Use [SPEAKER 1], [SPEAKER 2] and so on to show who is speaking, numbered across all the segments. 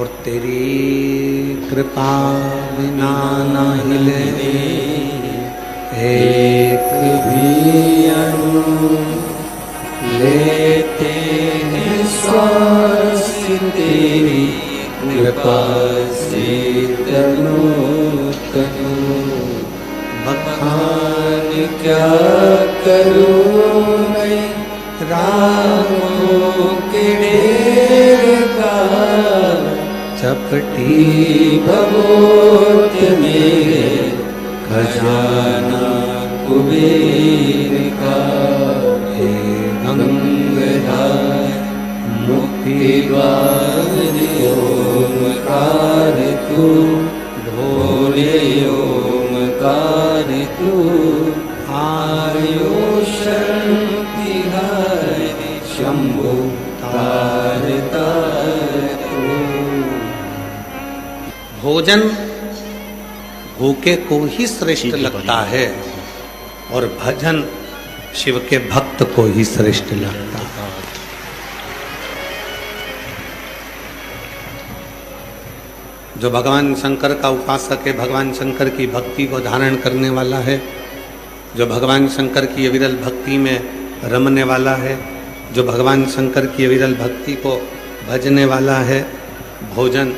[SPEAKER 1] और तेरी कृपा बिना ना हिले एक भी अणु लेते हैं श्वास तेरी कृपा से तनो तनो बखान क्या करूं मैं रामों के ढेर का चपटी भगोत मेरे खजाना कुबेर का हे गंगाधर मुक्ति द्वार ओमकार तू भोले ओमकार तू आयो शक्ति हरि शंभु तार तार तू। भोजन भूखे को ही श्रेष्ठ लगता है और भजन शिव के भक्त को ही श्रेष्ठ लगता है। जो भगवान शंकर का उपासक है, भगवान शंकर की भक्ति को धारण करने वाला है, जो भगवान शंकर की अविरल भक्ति में रमने वाला है, जो भगवान शंकर की अविरल भक्ति को भजने वाला है, भोजन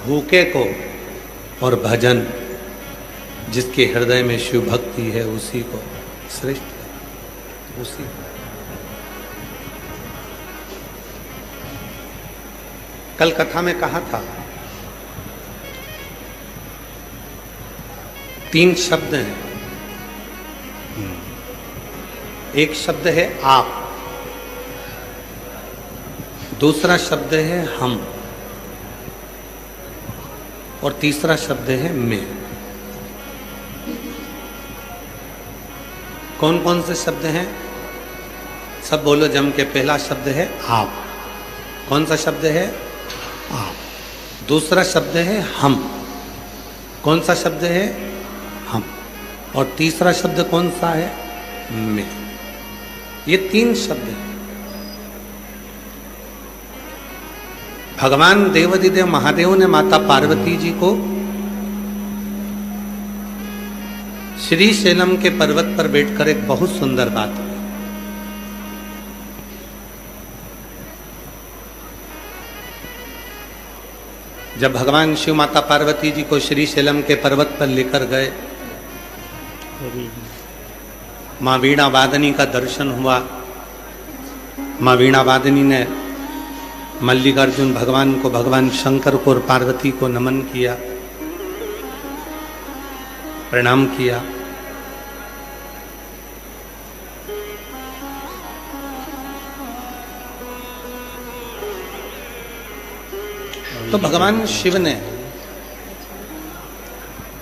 [SPEAKER 1] भूखे को और भजन जिसके हृदय में शिव भक्ति है उसी को श्रेष्ठ उसी को। कल कथा में कहा था 3 शब्द हैं। एक शब्द है आप, दूसरा शब्द है हम और तीसरा शब्द है मैं। कौन कौन से शब्द हैं? सब बोलो जम के। पहला शब्द है आप। कौन सा शब्द है? आप। दूसरा शब्द है हम। कौन सा शब्द है? हम। और तीसरा शब्द कौन सा है? मैं। ये 3 शब्द हैं। भगवान देवाधिदेव महादेव ने माता पार्वती जी को श्री शैलम के पर्वत पर बैठकर एक बहुत सुंदर बात की। जब भगवान शिव माता पार्वती जी को श्री शैलम के पर्वत पर लेकर गए, माँ वीणा वादनी का दर्शन हुआ। माँ वीणा वादनी ने मल्लिकार्जुन भगवान को, भगवान शंकर को और पार्वती को नमन किया, प्रणाम किया। तो भगवान शिव ने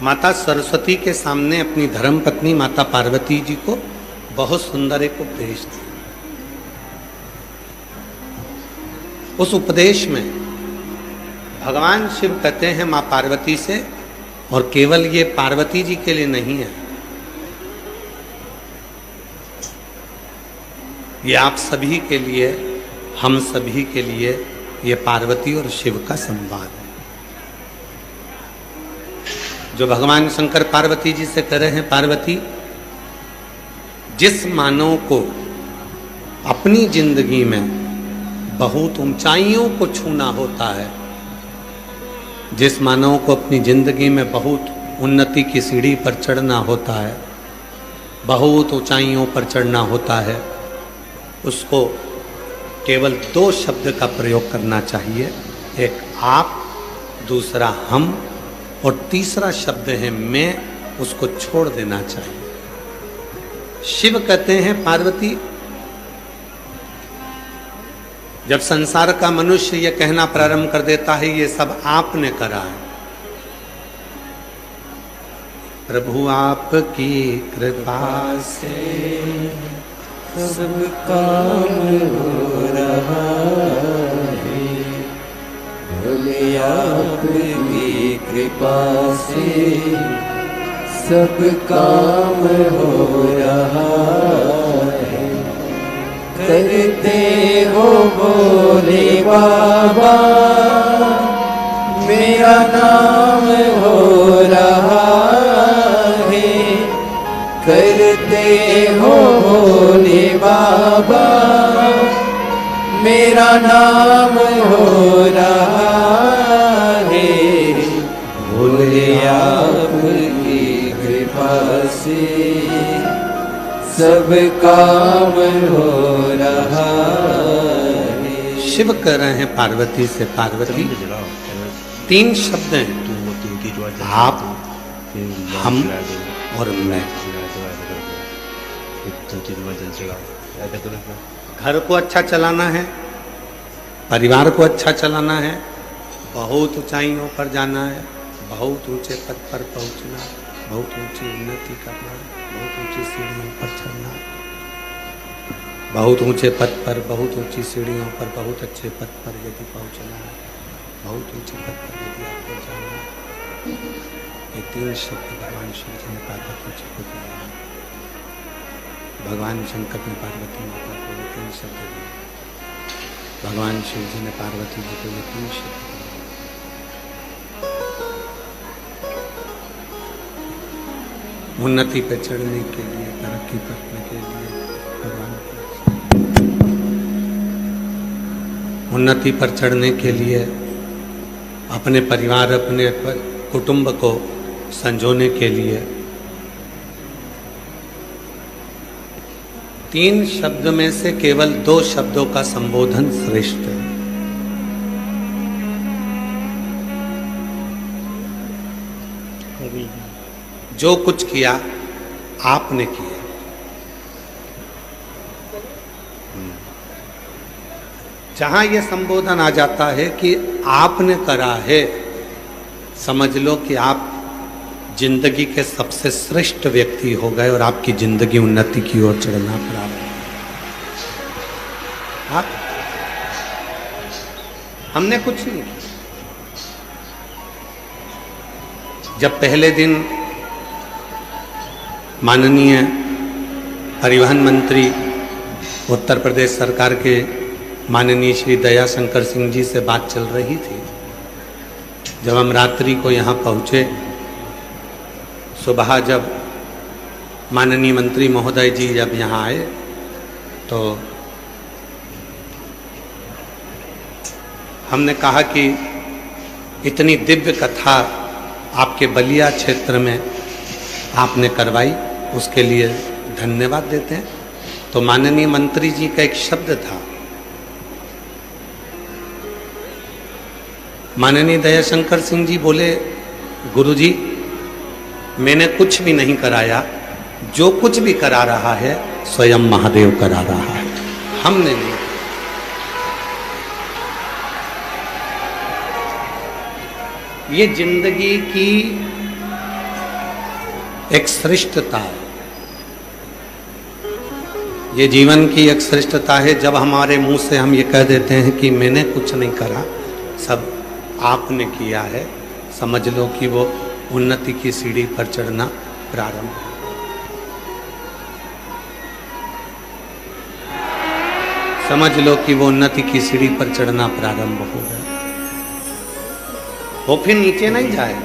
[SPEAKER 1] माता सरस्वती के सामने अपनी धर्म पत्नी माता पार्वती जी को बहुत सुंदर एक उपदेश दिया। उस उपदेश में भगवान शिव कहते हैं मां पार्वती से, और केवल ये पार्वती जी के लिए नहीं है, ये आप सभी के लिए, हम सभी के लिए ये पार्वती और शिव का संवाद है। जो भगवान शंकर पार्वती जी से कह रहे हैं, पार्वती, जिस मानव को अपनी जिंदगी में बहुत ऊंचाइयों को छूना होता है, जिस मानव को अपनी जिंदगी में बहुत उन्नति की सीढ़ी पर चढ़ना होता है, बहुत ऊंचाइयों पर चढ़ना होता है, उसको केवल 2 शब्द का प्रयोग करना चाहिए। एक आप, दूसरा हम, और तीसरा शब्द है मैं। उसको छोड़ देना चाहिए। शिव कहते हैं पार्वती, जब संसार का मनुष्य ये कहना प्रारंभ कर देता है ये सब आपने करा है, प्रभु आपकी कृपा से सब काम हो रहा है, भोले आपकी कृपा से सब काम हो रहा है,
[SPEAKER 2] करते हो भोले बाबा, मेरा नाम हो रहा है। करते हो भोले बाबा, मेरा नाम हो रहा है। भोले आपकी कृपा से सब काम हो रहा है।
[SPEAKER 1] शिव कह रहे हैं पार्वती से, पार्वती 3 शब्द हैं, आप, हम और मैं। घर को अच्छा चलाना है, परिवार को अच्छा चलाना है, बहुत ऊंचाइयों पर जाना है, बहुत ऊंचे पद पर पहुंचना, बहुत ऊंची उन्नति करना, बहुत ऊंची सीढ़ियों पर चढ़ना, बहुत ऊंचे पद पर, बहुत ऊंची सीढ़ियों पर, बहुत अच्छे पद पर यदि पहुंचना है, बहुत ऊंचे पद पर यदि आपको जाना है। ये 3 शब्द भगवान शिव जी ने पार्वती जी को दिया। भगवान शंकर ने पार्वती माता को ये 3 शब्द दिए। भगवान शिव जी ने पार्वती जी को ये 3 शब्द दिए। उन्नति पर चढ़ने के लिए, तरक्की करने के लिए भगवान, उन्नति पर चढ़ने के लिए, अपने परिवार, अपने कुटुंब को संजोने के लिए 3 शब्द में से केवल 2 शब्दों का संबोधन श्रेष्ठ है। जो कुछ किया आपने किया। जहां यह संबोधन आ जाता है कि आपने करा है, समझ लो कि आप जिंदगी के सबसे श्रेष्ठ व्यक्ति हो गए और आपकी जिंदगी उन्नति की ओर चढ़ना प्रारंभ। आप, हमने कुछ नहीं किया। जब पहले दिन माननीय परिवहन मंत्री उत्तर प्रदेश सरकार के माननीय श्री दयाशंकर सिंह जी से बात चल रही थी, जब हम रात्रि को यहाँ पहुँचे, सुबह जब माननीय मंत्री महोदय जी जब यहाँ आए तो हमने कहा कि इतनी दिव्य कथा आपके बलिया क्षेत्र में आपने करवाई, उसके लिए धन्यवाद देते हैं। तो माननीय मंत्री जी का एक शब्द था, माननीय दयाशंकर सिंह जी बोले, गुरुजी मैंने कुछ भी नहीं कराया, जो कुछ भी करा रहा है स्वयं महादेव करा रहा है, हमने नहीं। ये जिंदगी की एक श्रेष्ठता है, ये जीवन की एक श्रेष्ठता है। जब हमारे मुंह से हम ये कह देते हैं कि मैंने कुछ नहीं करा, सब आपने किया है, समझ लो कि वो उन्नति की सीढ़ी पर चढ़ना प्रारंभ। समझ लो कि वो उन्नति की सीढ़ी पर चढ़ना प्रारंभ हो गया, वो फिर नीचे नहीं जाए।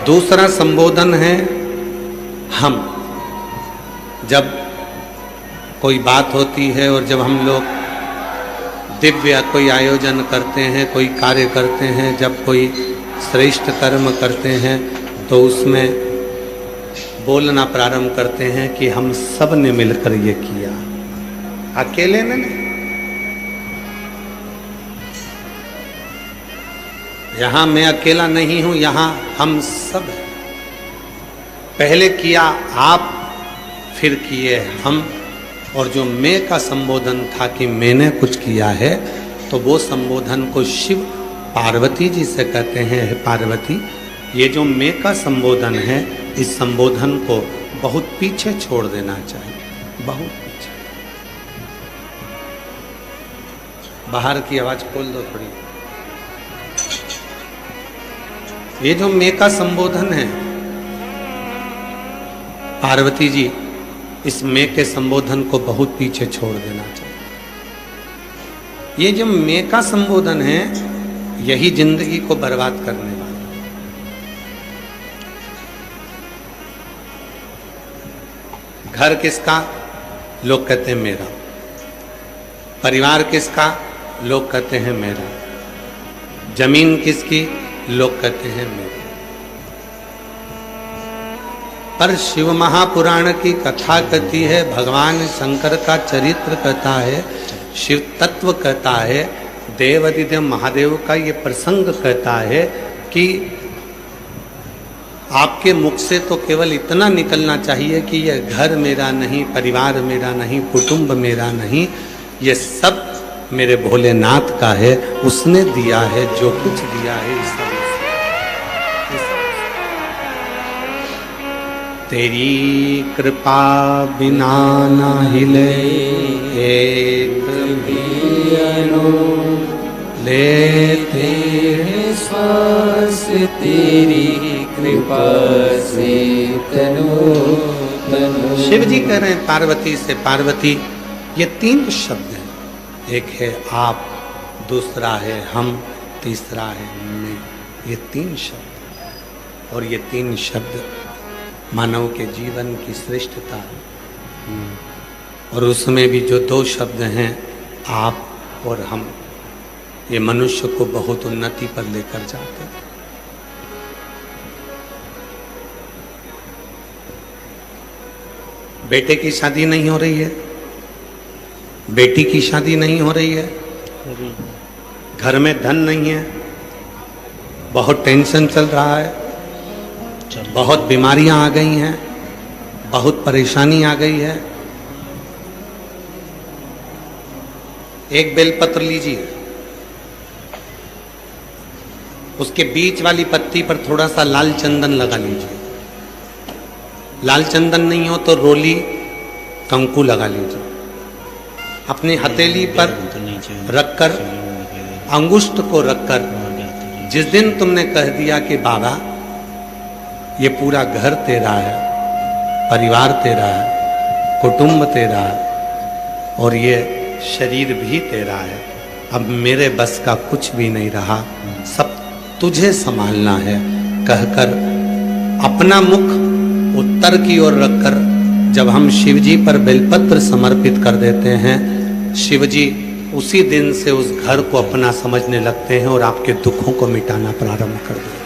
[SPEAKER 1] दूसरा संबोधन है हम। जब कोई बात होती है और जब हम लोग दिव्य कोई आयोजन करते हैं, कोई कार्य करते हैं, जब कोई श्रेष्ठ कर्म करते हैं, तो उसमें बोलना प्रारंभ करते हैं कि हम सब ने मिलकर ये किया, अकेले ने नहीं। यहाँ मैं अकेला नहीं हूं, यहाँ हम सब हैं। पहले किया आप, फिर किए हम। और जो मैं का संबोधन था कि मैंने कुछ किया है, तो वो संबोधन को शिव पार्वती जी से कहते हैं, हे पार्वती, ये जो मैं का संबोधन है, इस संबोधन को बहुत पीछे छोड़ देना चाहिए, बहुत पीछे। बाहर की आवाज खोल दो थोड़ी। ये जो मैं का संबोधन है, पार्वती जी इस मैं के संबोधन को बहुत पीछे छोड़ देना चाहिए। ये जो मैं का संबोधन है, यही जिंदगी को बर्बाद करने वाला है। घर किसका? लोग कहते हैं मेरा। परिवार किसका? लोग कहते हैं मेरा। जमीन किसकी? लोग कहते हैं मेरी। पर शिव महापुराण की कथा कहती है, भगवान शंकर का चरित्र कहता है, शिव तत्व कहता है, देवादिदेव महादेव का ये प्रसंग कहता है कि आपके मुख से तो केवल इतना निकलना चाहिए कि ये घर मेरा नहीं, परिवार मेरा नहीं, कुटुंब मेरा नहीं, ये सब मेरे भोलेनाथ का है। उसने दिया है, जो कुछ दिया है इस सब। तेरी कृपा बिना ना हिले एक भी अणु, लेते हैं
[SPEAKER 2] श्वास तेरी कृपा से तनु तनु।
[SPEAKER 1] शिव जी कह रहे हैं पार्वती से, पार्वती ये तीन शब्द हैं। एक है आप, दूसरा है हम, तीसरा है मैं। ये तीन शब्द, और ये तीन शब्द मानव के जीवन की श्रेष्ठता है। और उसमें भी जो दो शब्द हैं, आप और हम, ये मनुष्य को बहुत उन्नति पर लेकर जाते हैं। बेटे की शादी नहीं हो रही है, बेटी की शादी नहीं हो रही है, घर में धन नहीं है, बहुत टेंशन चल रहा है, बहुत बीमारियां आ गई हैं, बहुत परेशानी आ गई है। एक बेलपत्र लीजिए, उसके बीच वाली पत्ती पर थोड़ा सा लाल चंदन लगा लीजिए। लाल चंदन नहीं हो तो रोली कंकु लगा लीजिए। अपनी हथेली पर रखकर, अंगुष्ठ को रखकर, जिस दिन तुमने कह दिया कि बाबा ये पूरा घर तेरा है, परिवार तेरा है, कुटुंब तेरा है, और ये शरीर भी तेरा है, अब मेरे बस का कुछ भी नहीं रहा, सब तुझे संभालना है, कहकर अपना मुख उत्तर की ओर रखकर जब हम शिवजी पर बेलपत्र समर्पित कर देते हैं, शिवजी उसी दिन से उस घर को अपना समझने लगते हैं और आपके दुखों को मिटाना प्रारंभ कर देते हैं।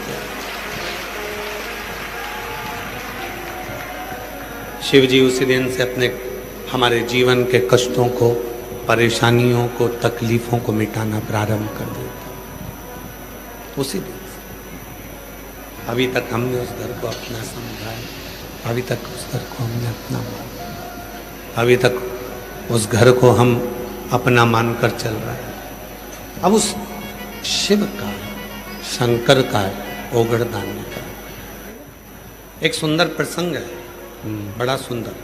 [SPEAKER 1] शिवजी उसी दिन से अपने हमारे जीवन के कष्टों को, परेशानियों को, तकलीफों को मिटाना प्रारंभ कर देते हैं उसी दिन से। अभी तक हमने उस घर को अपना समझा है, अभी तक उस घर को हमने अपना माना, अभी तक उस घर को हम अपना मानकर चल रहे हैं। अब उस शिव का, शंकर का, ओगड़दानी का एक सुंदर प्रसंग है, बड़ा सुंदर।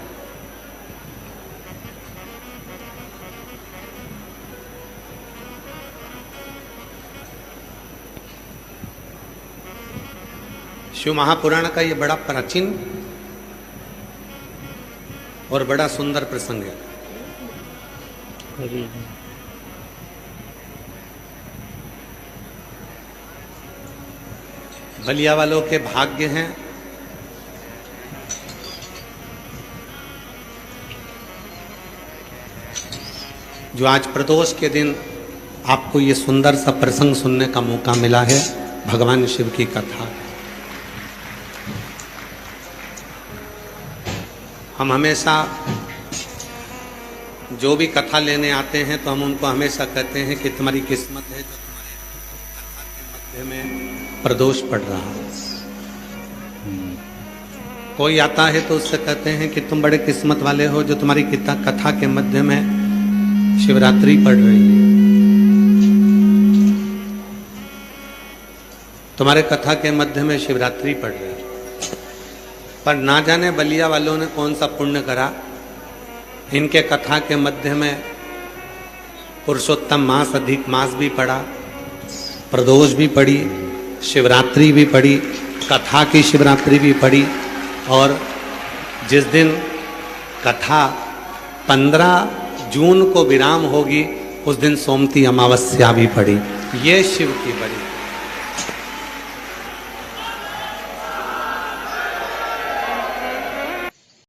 [SPEAKER 1] शिव महापुराण का ये बड़ा प्राचीन और बड़ा सुंदर प्रसंग है। बलिया वालों के भाग्य हैं जो आज प्रदोष के दिन आपको ये सुंदर सा प्रसंग सुनने का मौका मिला है। भगवान शिव की कथा। हम हमेशा जो भी कथा लेने आते हैं तो हम उनको हमेशा कहते हैं कि तुम्हारी किस्मत है जो तुम्हारे कथा के मध्य में प्रदोष पड़ रहा है। कोई आता है तो उससे कहते हैं कि तुम बड़े किस्मत वाले हो जो तुम्हारी कथा के मध्य में शिवरात्रि पड़ रही है। तुम्हारे कथा के मध्य में शिवरात्रि पड़ रही है। पर ना जाने बलिया वालों ने कौन सा पुण्य करा, इनके कथा के मध्य में पुरुषोत्तम मास, अधिक मास भी पड़ा, प्रदोष भी पड़ी, शिवरात्रि भी पड़ी, कथा की शिवरात्रि भी पड़ी। और जिस दिन कथा 15 जून को विराम होगी, उस दिन सोमती अमावस्या भी पड़ी। ये शिव की बड़ी